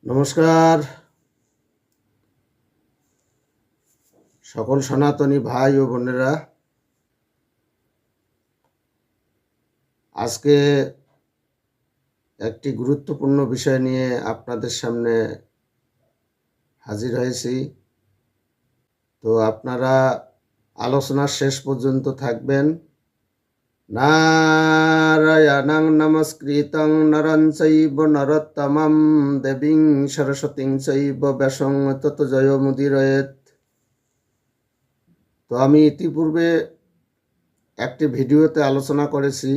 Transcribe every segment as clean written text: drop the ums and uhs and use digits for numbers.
নমস্কার সকল সনাতনী ভাই ও বোনেরা। আজকে একটি গুরুত্বপূর্ণ বিষয় নিয়ে আপনাদের সামনে হাজির হয়েছি। তো আপনারা আলোচনার শেষ পর্যন্ত থাকবেন। নারায়ণং নমস্কৃতং নরং চৈব নরোত্তমং দেবীং সরস্বতীং চৈব ব্যাসং ততো জয়মুদীরয়েৎ। তো আমি ইতিপূর্বে একটি ভিডিওতে আলোচনা করেছি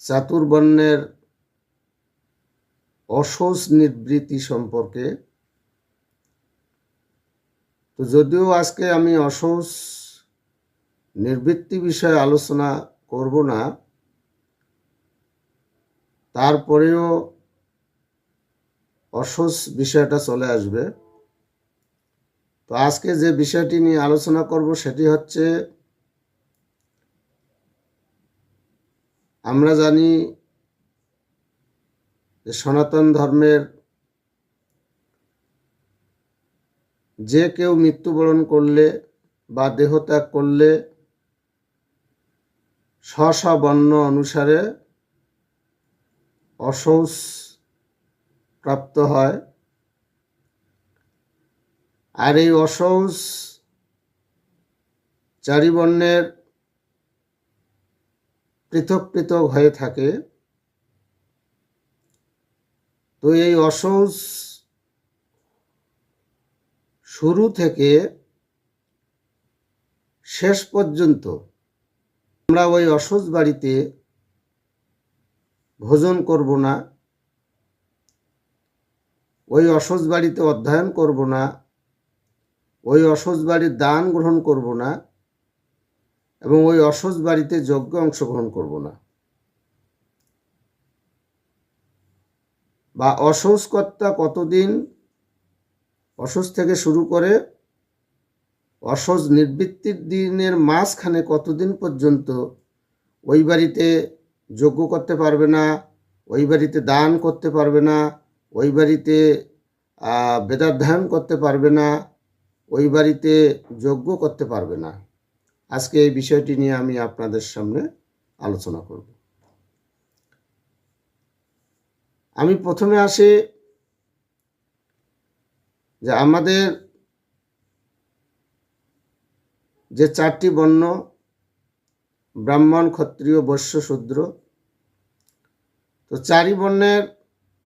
চাতুর্বর্ণের অশৌচ নিবৃত্তি সম্পর্কে। তো যদিও আজকে আমি অশৌচ নিবৃত্তি বিষয়ে আলোচনা করব না, তারপরেও অশৌচ বিষয়টা চলে আসবে। তো আজকে যে বিষয়টি নিয়ে আলোচনা করব সেটি হচ্ছে, আমরা জানি যে সনাতন ধর্মের যে কেউ মৃত্যুবরণ করলে বা দেহত্যাগ করলে স্ব বর্ণ অনুসারে অশৌচ প্রাপ্ত হয়। আর এই অশৌচ চারি বর্ণের পৃথক পৃথক হয়ে থাকে। তো এই অশৌচ শুরু থেকে শেষ পর্যন্ত আমরা ওই অশৌচ বাড়িতে ভোজন করব না, ওই অশৌচ বাড়িতে অধ্যয়ন করব না, ওই অশৌচ বাড়ির দান গ্রহণ করব না, এবং ওই অশৌচ বাড়িতে যজ্ঞে অংশগ্রহণ করব না। বা অশৌচকর্তা কতদিন, অশৌচ থেকে শুরু করে অশৌচ নিবৃত্তির দিনের মাঝখানে কতদিন পর্যন্ত ওই বাড়িতে যজ্ঞ করতে পারবে না, ওই বাড়িতে দান করতে পারবে না, ওই বাড়িতে বেদাধ্যয়ন করতে পারবে না, ওই বাড়িতে যজ্ঞ করতে পারবে না। আজকে এই বিষয়টি নিয়ে আমি আপনাদের সামনে আলোচনা করব। আমি প্রথমে আসি যে আমাদের যে চারটি বর্ণ, ব্রাহ্মণ, ক্ষত্রিয়, বৈশ্য, শূদ্র, তো চারি বর্ণের